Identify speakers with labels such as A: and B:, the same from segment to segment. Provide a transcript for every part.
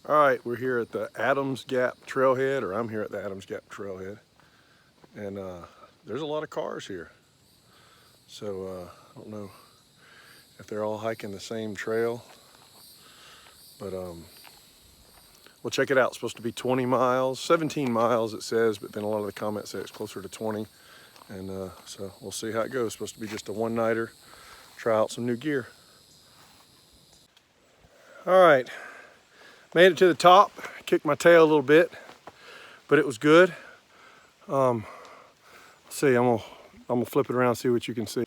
A: All right, we're here at the Adams Gap Trailhead, or I'm here at the Adams Gap Trailhead, and there's a lot of cars here. So I don't know if they're all hiking the same trail, but we'll check it out. It's supposed to be 20 miles, 17 miles it says, but then a lot of the comments say it's closer to 20. And so we'll see how it goes. It's supposed to be just a one-nighter, try out some new gear. All right, made it to the top, kicked my tail a little bit, but it was good. Let's see, I'm gonna flip it around, see what you can see. A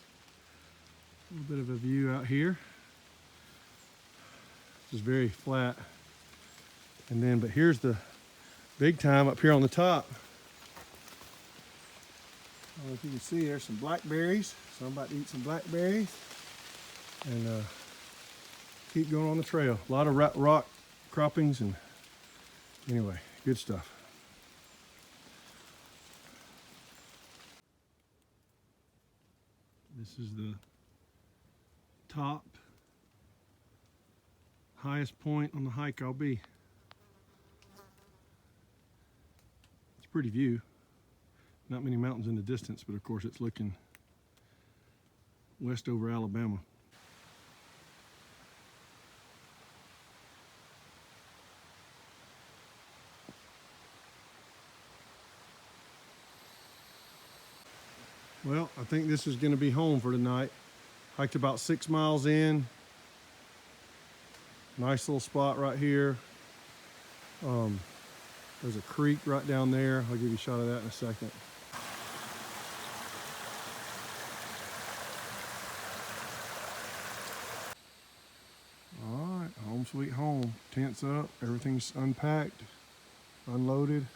A: little bit of a view out here. It's very flat. And then, but here's the big time up here on the top. I don't know if you can see, there's some blackberries. So I'm about to eat some blackberries and keep going on the trail. A lot of rock croppings, and anyway, good stuff. This is the top, highest point on the hike I'll be. It's a pretty view. Not many mountains in the distance, but of course it's looking west over Alabama. Well, I think this is going to be home for tonight. Hiked about 6 miles in. Nice little spot right here. There's a creek right down there. I'll give you a shot of that in a second. All right, home sweet home. Tent's up, everything's unpacked, unloaded.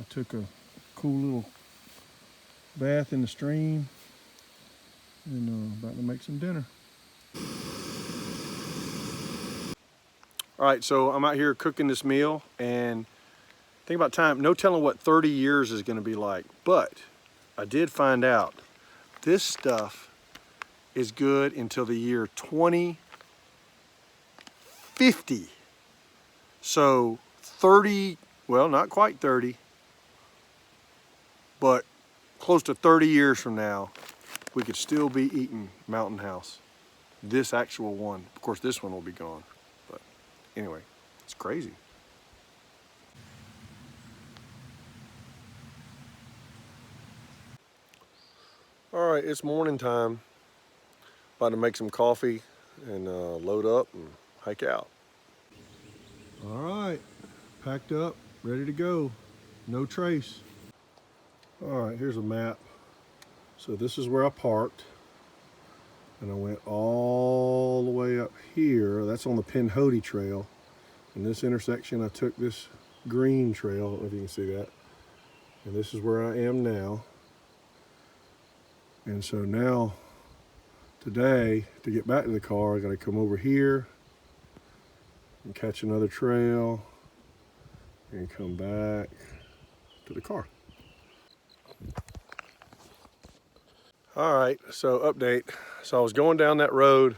A: I took a cool little bath in the stream and about to make some dinner. All right, so I'm out here cooking this meal, and think about time, no telling what 30 years is gonna be like, but I did find out this stuff is good until the year 2050. So 30, well, not quite 30, but close to 30 years from now, we could still be eating Mountain House. This actual one. Of course, this one will be gone. But anyway, it's crazy. All right, it's morning time. About to make some coffee and load up and hike out. All right, packed up, ready to go. No trace. All right, here's a map. So this is where I parked, and I went all the way up here. That's on the Pinhoti Trail. In this intersection, I took this green trail, I don't know if you can see that. And this is where I am now. And so now, today, to get back to the car, I gotta come over here and catch another trail and come back to the car. All right, so update. So I was going down that road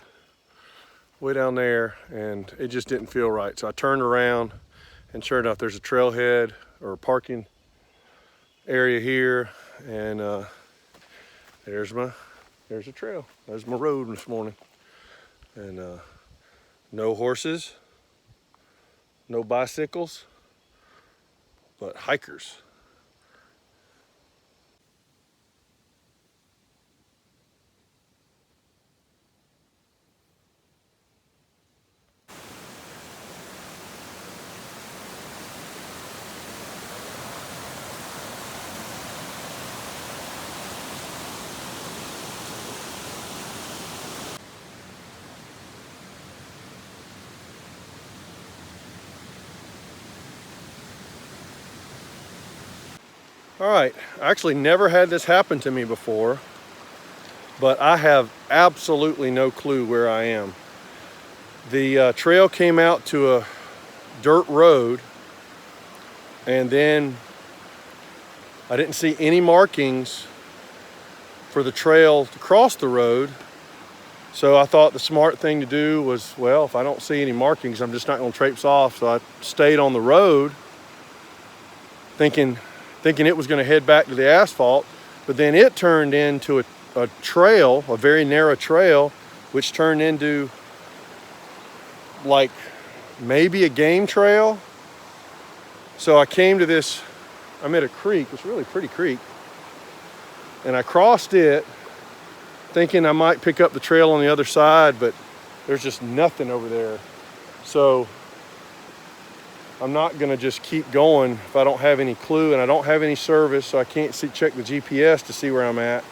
A: way down there, and it just didn't feel right. So I turned around, and sure enough, there's a trailhead or a parking area here, and there's a trail. There's my road this morning. And no horses, no bicycles, but hikers. All right, I actually never had this happen to me before, but I have absolutely no clue where I am. The trail came out to a dirt road, and then I didn't see any markings for the trail to cross the road. So I thought the smart thing to do was, well, if I don't see any markings, I'm just not going to traipse off. So I stayed on the road thinking it was going to head back to the asphalt, but then it turned into a trail, a very narrow trail, which turned into like maybe a game trail. So I came to this, I'm at a creek, it's a really pretty creek, and I crossed it thinking I might pick up the trail on the other side, but there's just nothing over there. So I'm not gonna just keep going if I don't have any clue, and I don't have any service, so I can't check the GPS to see where I'm at.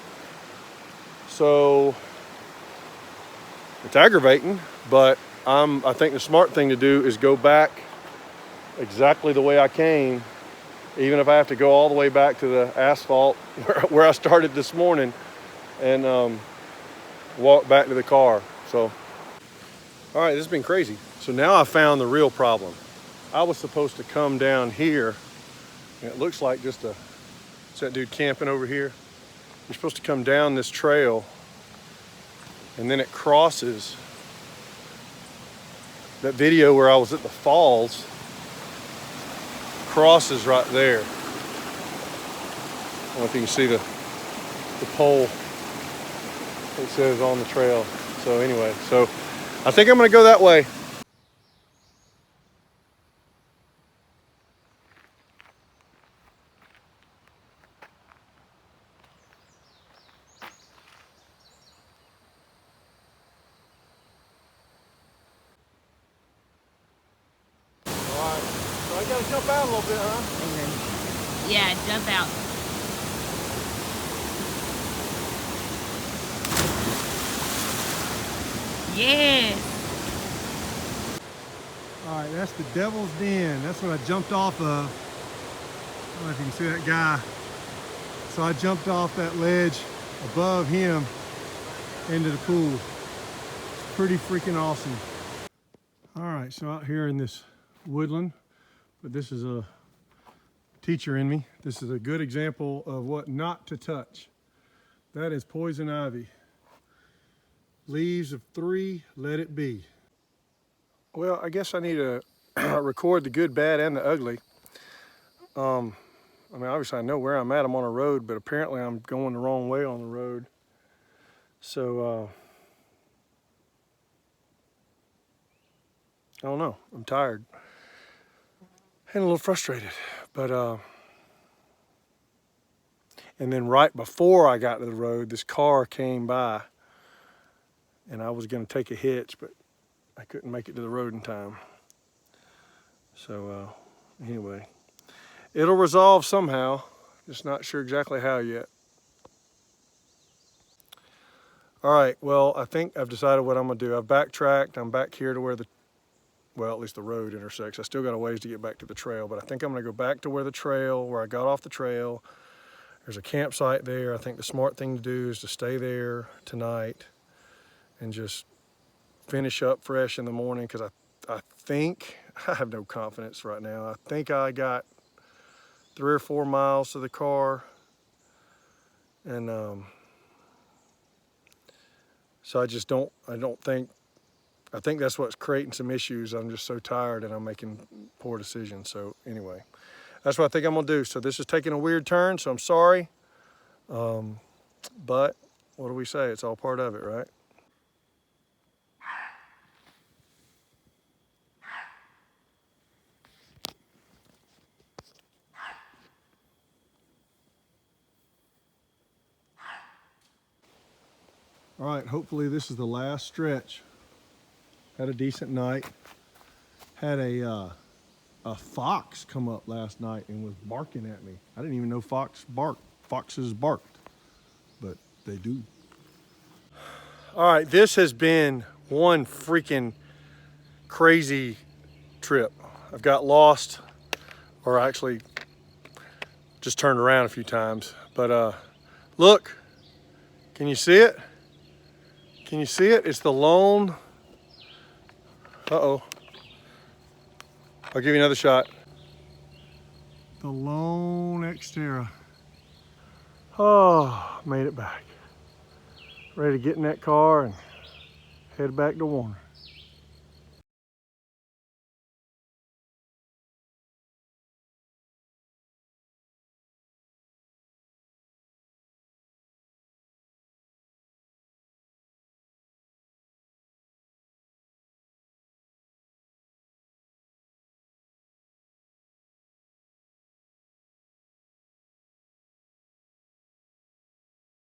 A: So it's aggravating, but I think the smart thing to do is go back exactly the way I came, even if I have to go all the way back to the asphalt where I started this morning, and walk back to the car. So, all right, this has been crazy. So now I found the real problem. I was supposed to come down here, and it looks like just is that dude camping over here? You're supposed to come down this trail, and then it crosses that video where I was at the falls, crosses right there. I don't know if you can see the pole it says on the trail. So anyway, so I think I'm gonna go that way. Alright, so I gotta jump out a little bit, huh?
B: Yeah, jump out. Yes.
A: All right, that's the Devil's Den. That's what I jumped off of. I don't know if you can see that guy. So I jumped off that ledge above him into the pool. It's pretty freaking awesome. All right, so out here in this woodland, but this is a teacher in me. This is a good example of what not to touch. That is poison ivy. Leaves of 3, let it be. Well, I guess I need to record the good, bad, and the ugly. I mean, obviously I know where I'm at. I'm on a road, but apparently I'm going the wrong way on the road. So, I don't know. I'm tired and a little frustrated. But, and then right before I got to the road, this car came by, and I was going to take a hitch, but I couldn't make it to the road in time. So, anyway, it'll resolve somehow. Just not sure exactly how yet. All right, well, I think I've decided what I'm gonna do. I've backtracked. I'm back here to where well, at least the road intersects. I still got a ways to get back to the trail, but I think I'm gonna go back to where I got off the trail. There's a campsite there. I think the smart thing to do is to stay there tonight and just finish up fresh in the morning, because I think, I have no confidence right now. I think I got 3 or 4 miles to the car, and so I think that's what's creating some issues. I'm just so tired and I'm making poor decisions. So anyway, that's what I think I'm gonna do. So this is taking a weird turn, so I'm sorry. But what do we say? It's all part of it, right? All right, hopefully this is the last stretch. Had a decent night. Had a fox come up last night and was barking at me. I didn't even know foxes barked, but they do. All right, this has been one freaking crazy trip. I've got lost, or actually just turned around a few times. But look, can you see it? Can you see it? It's the lone, uh-oh. I'll give you another shot. The lone Xterra. Oh, made it back. Ready to get in that car and head back to Warner.